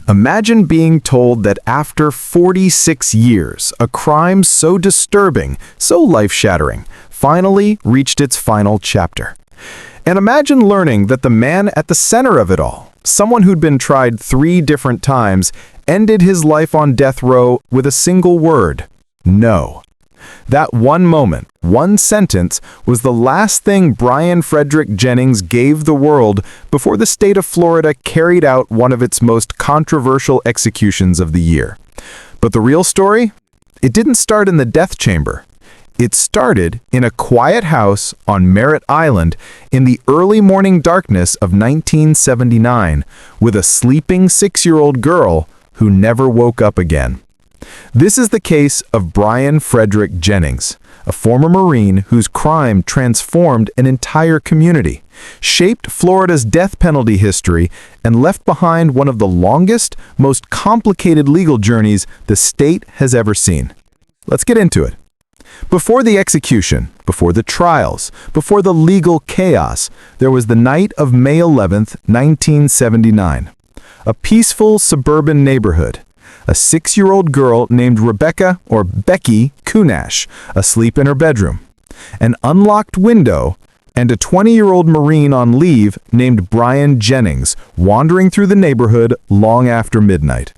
Imagine being told that after 46 years, a crime so disturbing, so life-shattering, finally reached its final chapter. And imagine learning that the man at the center of it all, someone who'd been tried 3 different times, ended his life on death row with a single word: no. That one moment, one sentence, was the last thing Bryan Frederick Jennings gave the world before the state of Florida carried out one of its most controversial executions of the year. But the real story? It didn't start in the death chamber. It started in a quiet house on Merritt Island in the early morning darkness of 1979 with a sleeping 6-year-old girl who never woke up again. This is the case of Bryan Frederick Jennings, a former Marine whose crime transformed an entire community, shaped Florida's death penalty history, and left behind one of the longest, most complicated legal journeys the state has ever seen. Let's get into it. Before the execution, before the trials, before the legal chaos, there was the night of May 11th, 1979. A peaceful suburban neighborhood. A 6-year-old girl named Rebecca, or Becky, Kunash, asleep in her bedroom. An unlocked window, and a 20-year-old Marine on leave named Bryan Jennings wandering through the neighborhood long after midnight.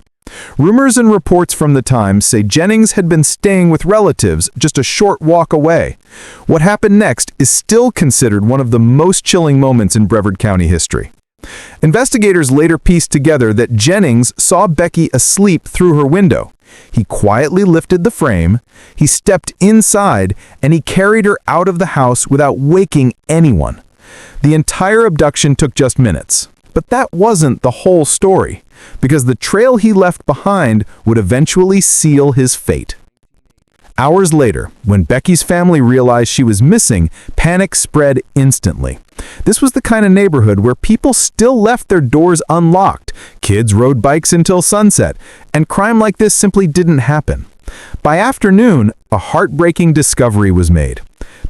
Rumors and reports from the time say Jennings had been staying with relatives just a short walk away. What happened next is still considered one of the most chilling moments in Brevard County history. Investigators later pieced together that Jennings saw Becky asleep through her window. He quietly lifted the frame, he stepped inside, and he carried her out of the house without waking anyone. The entire abduction took just minutes. But that wasn't the whole story, because the trail he left behind would eventually seal his fate. Hours later, when Becky's family realized she was missing, panic spread instantly. This was the kind of neighborhood where people still left their doors unlocked, kids rode bikes until sunset, and crime like this simply didn't happen. By afternoon, a heartbreaking discovery was made.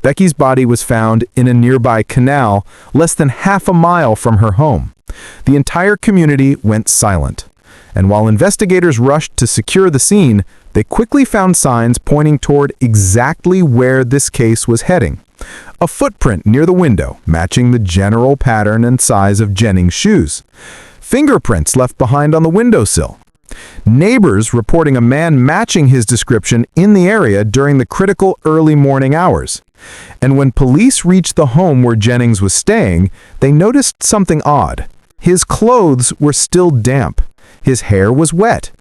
Becky's body was found in a nearby canal, less than half a mile from her home. The entire community went silent. And while investigators rushed to secure the scene, they quickly found signs pointing toward exactly where this case was heading. A footprint near the window, matching the general pattern and size of Jennings' shoes. Fingerprints left behind on the windowsill. Neighbors reporting a man matching his description in the area during the critical early morning hours. And when police reached the home where Jennings was staying, they noticed something odd. His clothes were still damp. His hair was wet.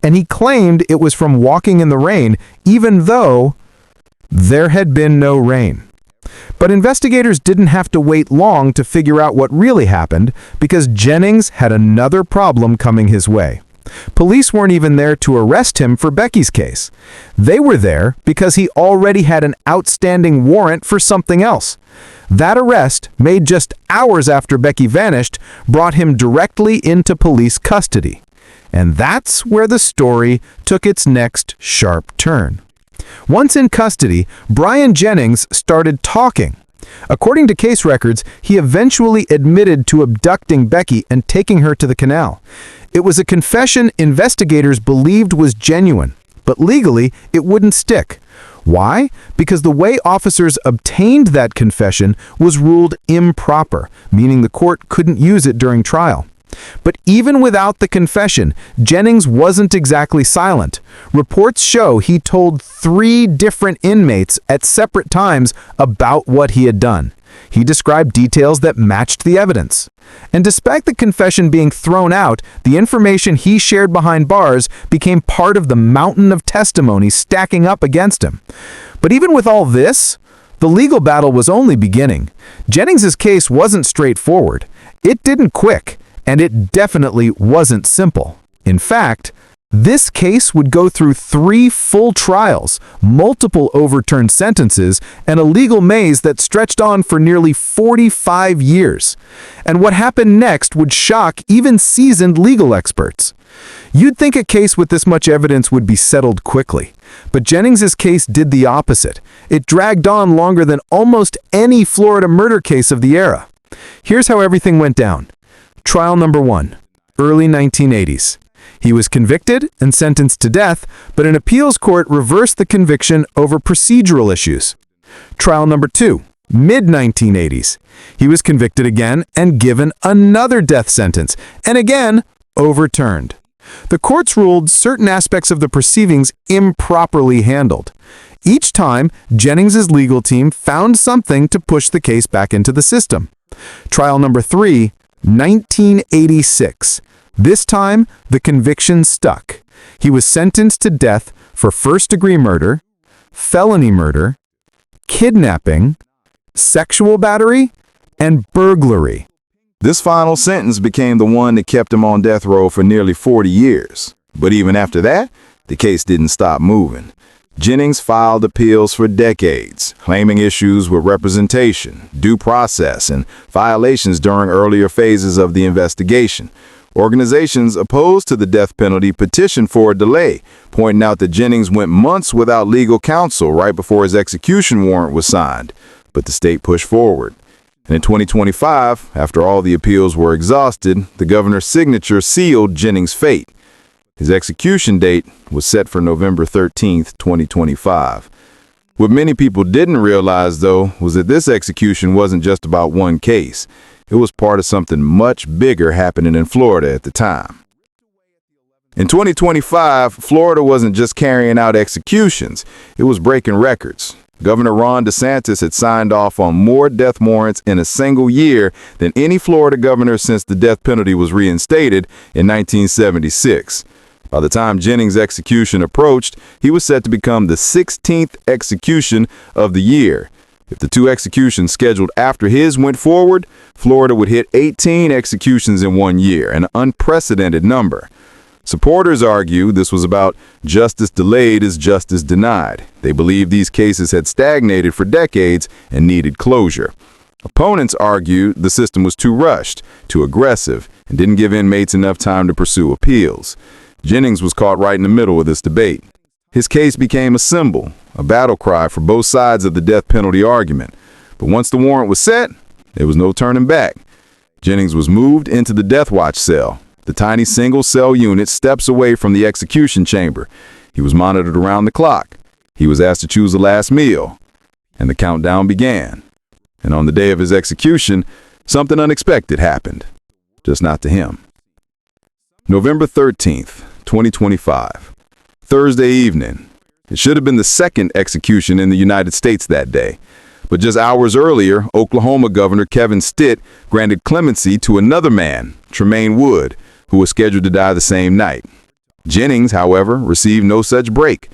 And he claimed it was from walking in the rain, even though there had been no rain. But investigators didn't have to wait long to figure out what really happened, because Jennings had another problem coming his way. Police weren't even there to arrest him for Becky's case. They were there because he already had an outstanding warrant for something else. That arrest, made just hours after Becky vanished, brought him directly into police custody. And that's where the story took its next sharp turn. Once in custody, Bryan Jennings started talking. According to case records, he eventually admitted to abducting Becky and taking her to the canal. It was a confession investigators believed was genuine, but legally it wouldn't stick. Why? Because the way officers obtained that confession was ruled improper, meaning the court couldn't use it during trial. But even without the confession, Jennings wasn't exactly silent. Reports show he told 3 different inmates at separate times about what he had done. He described details that matched the evidence. And despite the confession being thrown out, the information he shared behind bars became part of the mountain of testimony stacking up against him. But even with all this, the legal battle was only beginning. Jennings's case wasn't straightforward. It didn't quick. And it definitely wasn't simple. In fact, this case would go through 3 full trials, multiple overturned sentences, and a legal maze that stretched on for nearly 45 years. And what happened next would shock even seasoned legal experts. You'd think a case with this much evidence would be settled quickly. But Jennings's case did the opposite. It dragged on longer than almost any Florida murder case of the era. Here's how everything went down. Trial number 1, early 1980s. He was convicted and sentenced to death, but an appeals court reversed the conviction over procedural issues. Trial number 2, mid-1980s. He was convicted again and given another death sentence, and again overturned. The courts ruled certain aspects of the proceedings improperly handled. Each time, Jennings' legal team found something to push the case back into the system. Trial number 3, 1986. This time, the conviction stuck. He was sentenced to death for first-degree murder, felony murder, kidnapping, sexual battery, and burglary. This final sentence became the one that kept him on death row for nearly 40 years. But even after that, the case didn't stop moving. Jennings filed appeals for decades, claiming issues with representation, due process, and violations during earlier phases of the investigation. Organizations opposed to the death penalty petitioned for a delay, pointing out that Jennings went months without legal counsel right before his execution warrant was signed. But the state pushed forward. And in 2025, after all the appeals were exhausted, the governor's signature sealed Jennings' fate. His execution date was set for November 13, 2025. What many people didn't realize, though, was that this execution wasn't just about one case. It was part of something much bigger happening in Florida at the time. In 2025, Florida wasn't just carrying out executions, it was breaking records. Governor Ron DeSantis had signed off on more death warrants in a single year than any Florida governor since the death penalty was reinstated in 1976. By the time Jennings' execution approached, he was set to become the 16th execution of the year. If the 2 executions scheduled after his went forward, Florida would hit 18 executions in 1 year, an unprecedented number. Supporters argue this was about justice delayed is justice denied. They believe these cases had stagnated for decades and needed closure. Opponents argue the system was too rushed, too aggressive, and didn't give inmates enough time to pursue appeals. Jennings was caught right in the middle of this debate. His case became a symbol, a battle cry for both sides of the death penalty argument. But once the warrant was set, there was no turning back. Jennings was moved into the death watch cell, the tiny single-cell unit steps away from the execution chamber. He was monitored around the clock. He was asked to choose the last meal, and the countdown began. And on the day of his execution, something unexpected happened, just not to him. November 13th, 2025, Thursday evening. It should have been the second execution in the United States that day. But just hours earlier, Oklahoma Governor Kevin Stitt granted clemency to another man, Tremaine Wood, who was scheduled to die the same night. Jennings, however, received no such break.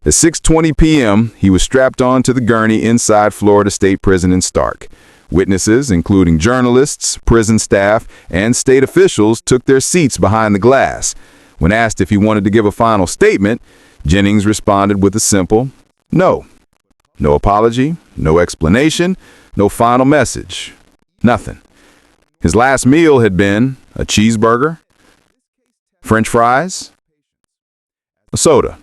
At 6:20 p.m., he was strapped onto the gurney inside Florida State Prison in Stark. Witnesses, including journalists, prison staff, and state officials, took their seats behind the glass. When asked if he wanted to give a final statement, Jennings responded with a simple no. No apology, no explanation, no final message. Nothing. His last meal had been a cheeseburger, French fries, a soda.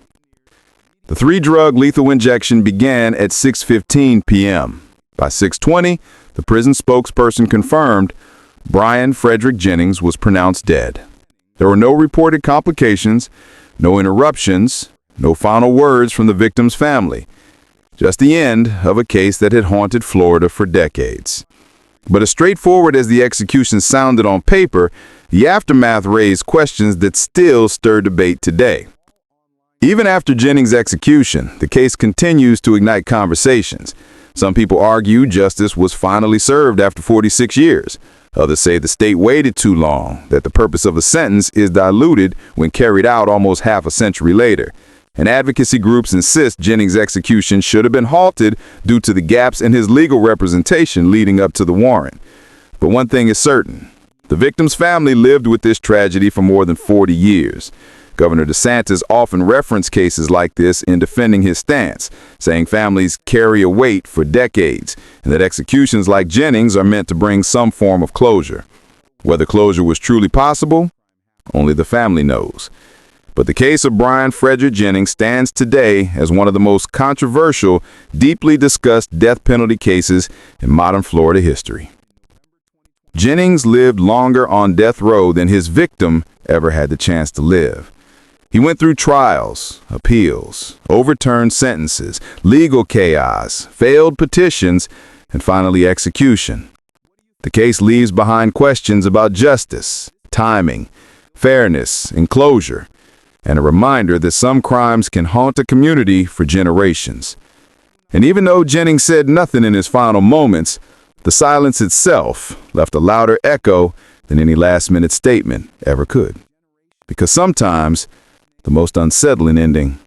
The 3-drug lethal injection began at 6:15 p.m. By 6:20, the prison spokesperson confirmed Bryan Frederick Jennings was pronounced dead. There were no reported complications, no interruptions, no final words from the victim's family. Just the end of a case that had haunted Florida for decades. But as straightforward as the execution sounded on paper, the aftermath raised questions that still stir debate today. Even after Jennings' execution, the case continues to ignite conversations. Some people argue justice was finally served after 46 years. Others say the state waited too long, that the purpose of a sentence is diluted when carried out almost half a century later. And advocacy groups insist Jennings' execution should have been halted due to the gaps in his legal representation leading up to the warrant. But one thing is certain. The victim's family lived with this tragedy for more than 40 years. Governor DeSantis often referenced cases like this in defending his stance, saying families carry a weight for decades and that executions like Jennings are meant to bring some form of closure. Whether closure was truly possible, only the family knows. But the case of Bryan Frederick Jennings stands today as one of the most controversial, deeply discussed death penalty cases in modern Florida history. Jennings lived longer on death row than his victim ever had the chance to live. He went through trials, appeals, overturned sentences, legal chaos, failed petitions, and finally execution. The case leaves behind questions about justice, timing, fairness, and closure, and a reminder that some crimes can haunt a community for generations. And even though Jennings said nothing in his final moments, the silence itself left a louder echo than any last-minute statement ever could. Because sometimes, the most unsettling ending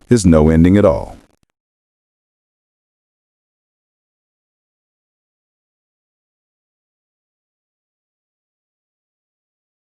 is no ending at all.